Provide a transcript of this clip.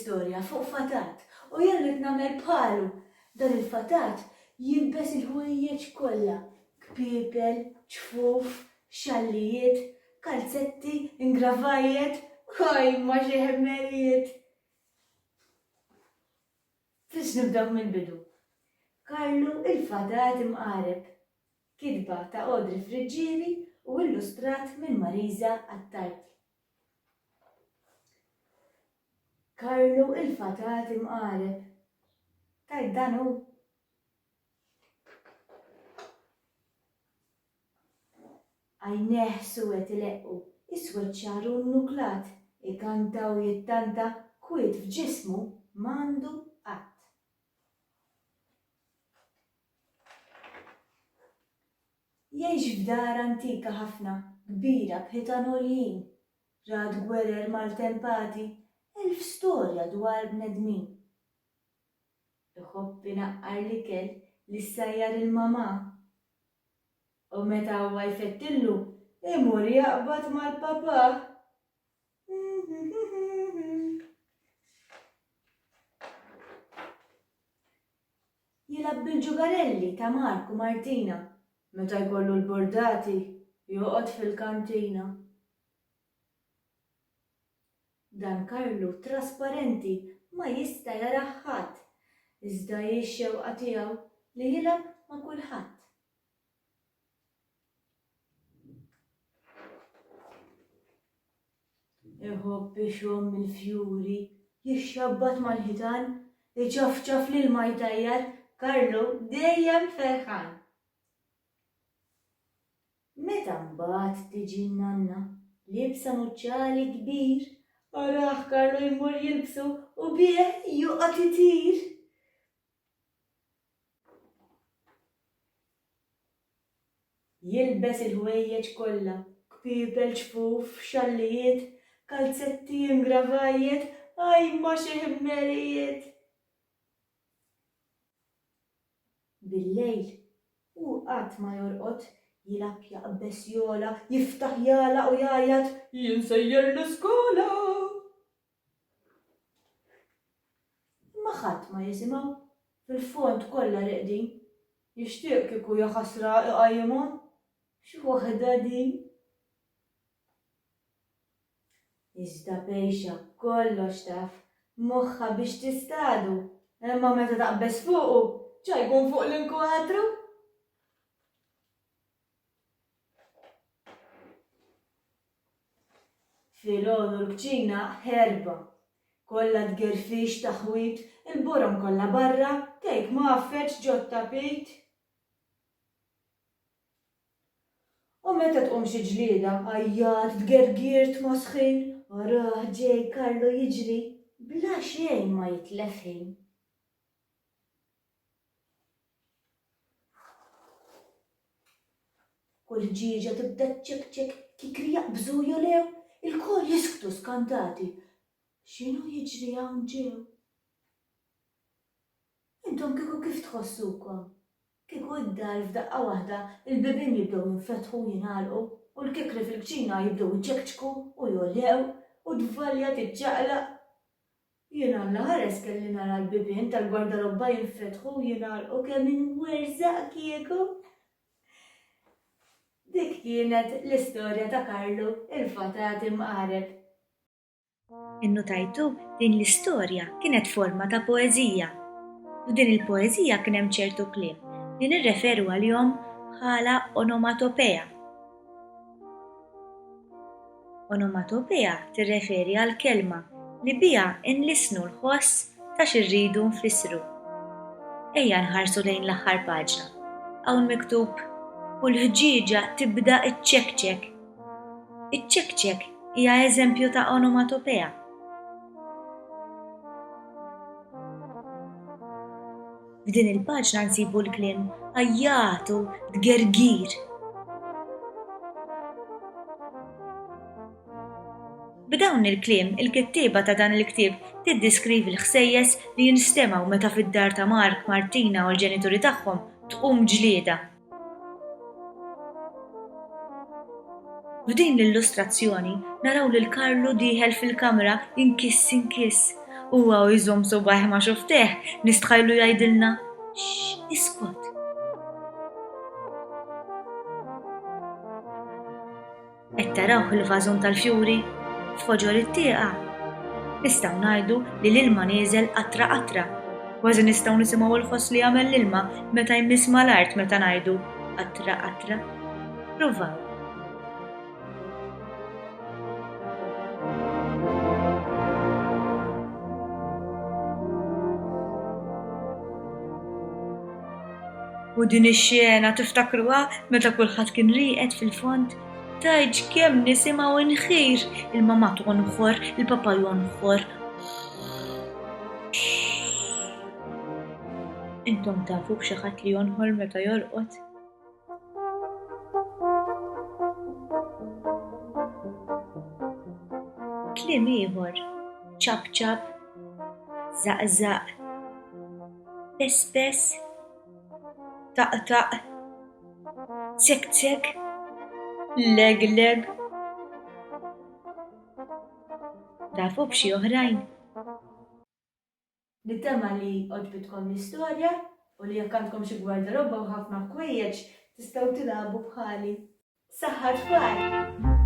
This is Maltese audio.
l-istorja fuq fatat u jellit nagħmel bħalu. Dan il-fatat jilbes il-ħwejjeġ kollha, kpiepel, ċfuf, xallijiet, kalzetti, ingravajjet, ma xi ħemmerijiet. Fiex nibdew mill-bidu. Karlu il-fatat imqareb, kitba ta' Audrey Friġġieri u illustrat minn Marisa Attardi. Karlu il-fatat imqareb. Tajt dan hu. Għajneħ suwed ileqqu, iswed xahru nnuklat, ikanta u jittanta kwiet f'ġismu m'għandu qatt. Jgħix f'dar antika ħafna, kbira b'ħitan għoljin, rad gwerer maltempati, 1000 storja dwar bnedmin. Iħobb inaqqar l-ikel li ssajjar il-mamà. U meta huwa jfettillu, imur jaqbad mal-papà. Jilab bil-ġugarelli ta' Marku Martina, meta jkollu l-bordati joqgħod fil-kantina. Dan Karlu trasparenti ma jista' jara ħadd, iżda jix-xewqa tiegħu li jilab ma' kulħadd. Iħobb ixhom il-fjuri, jixxabbat mal-ħitan, iċafċaf lil ma jtajjar, Karlu dejjem ferħan. Meta mbagħad tiġi n-nanna, libsa muċċali kbir, araħ Karlu jmur jilbsu u bih joqgħod itir. Jilbes il-ħwejjeġ kollha, kpiepel, ċfuf, xallijiet, kalzetti, ingravajjet, ma xi ħemmerijiet. Bil-lejl u qatt ma jorqod, jilab jaqbes jola, jiftaħ jala u jgħajjat, jien sejjer l-iskola. Ma ħadd ma jisimgħu, fil-fond kollha reqdin, jixtieq kieku jaħasra iqajjimhom, xi waħda din. Iżda bejxa kollox taf, moħħa biex tistadu, imma meta taqbes fuqu, ġajkun fuq l-inkwadru. Filgħodu l-kċina ħerba, kollha tgerfix taħwit, il-buram kollha barra, kejk maffeċ ġod tapit. U meta tqum xi ġlieda, għajjat tgergirt mosħin, araħ ġej Karlu jiġri, bla xejn ma jitlef ħin. Kull ġieġa tibda tċekċek kikri jaqbżu jolew, il-kol jisktu skantati. X'inhu jiġri hawn ġew? Intom kieku kif tħossukom? Kieku id-dar f'daqqa waħda il-bibien jibdew jinfetħu jingħalqu u l-kikri fil-kċina jibdew iċċekċku u jolew u d-dvalja tiċċaqlaq. Jien Alla ħares kelli nara l-bibien tal-gwardarobba jinfetħu u jingħalqu kemm inwerzaq kieku. Dik kienet l-istorja ta' Karlu il-fatat imqareb. Innotajtu din l-istorja kienet forma ta' poeżija. U din il-poeżija kien hemm ċertu kliem li nirreferu għalihom bħala onomatopea. Onomatopea tirreferi għal kelma li biha nlisnu l-ħoss ta' xirridu nfissru. Ejja nħarsu lejn l-aħħar paġna. Hawn miktub u l-ħġieġa tibda iċċekċek. Iċċekċek hija eżempju ta' onomatopea. F'din il-paġna nsibu l-kliem għajjatu tgergir. B'dawn il-kliem, il-kittieba ta' dan il-ktieb tiddeskrivi l-ħsejjes li jinstemaw meta fid-dar ta' Mark, Martina u l-ġenituri tagħhom tqum ġlieda. F'din l-illustrazzjoni naraw lil Karlu dieħel fil-kamra inkiss Huwa u jżomm subaħ ma xufteħ, nistħajlu jgħidilna iskot. Qed tarawh il-vażun tal-fjuri f'ħoġor it-tieqa. Nistgħu ngħidu li l-ilma nieżel qatra qatra. Kważi nistgħu nisimgħu l-ħoss li jagħmel l-ilma meta jmiss mal-art meta ngħidu qatra qatra. Prova. U din ix-xena tiftakruha meta kulħadd kien rieqed fil-fond? Tajġ kemm nisimgħu nħir, il-mama tonħor, il-papa jonħor. Intom tafu b'xi ħadd li jonħol meta jolqot? Kliem ieħor, ċab-ċab, żaq-żaq, pes-pes, taq-taq, tsek-tsek, leg-leg. Tafu b'xi oħrajn? Nittama li oġbitkom l-istorja u li jekk għandkom xi gwarderoba u ħafna ħwejjeġ tistgħu tilagħbu bħali. Saħħa tfal!